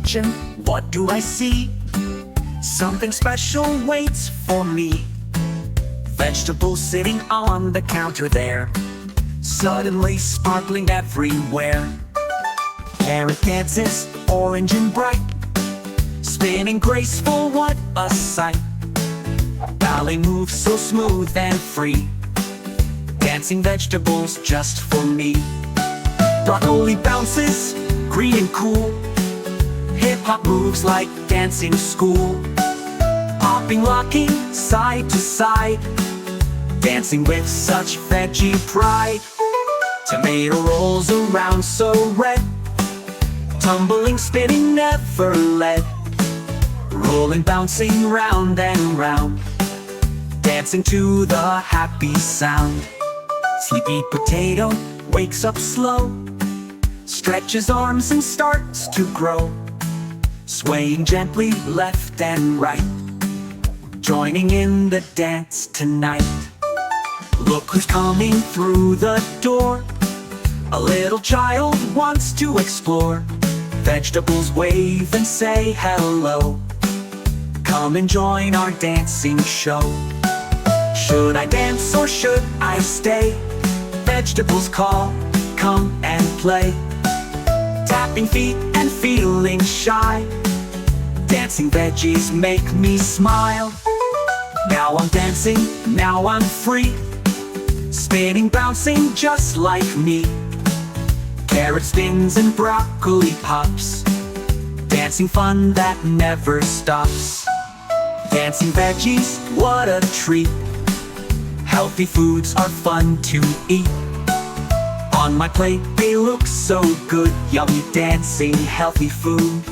kitchen, what do I see? Something special waits for me. Vegetables sitting on the counter there, suddenly sparkling everywhere. Carrot dances, orange and bright, spinning graceful, what a sight. Ballet moves so smooth and free, dancing vegetables just for me. Broccoli bounces, green and cool, hip-hop moves like dancing school. Hopping, locking, side to side, dancing with such veggie pride. Tomato rolls around so red, tumbling, spinning, never let. Rolling, bouncing round and round, dancing to the happy sound. Sleepy potato wakes up slow, stretches arms and starts to grow, swaying gently left and right, joining in the dance tonight. Look who's coming through the door, a little child wants to explore. Vegetables wave and say hello, come and join our dancing show. Should I dance or should I stay? Vegetables call, come and play. Tapping feet and feeling shy, dancing veggies make me smile. Now I'm dancing, now I'm free, spinning, bouncing just like me. Carrot spins and broccoli pops, dancing fun that never stops. Dancing veggies, what a treat, healthy foods are fun to eat. On my plate they look so good, yummy dancing healthy food.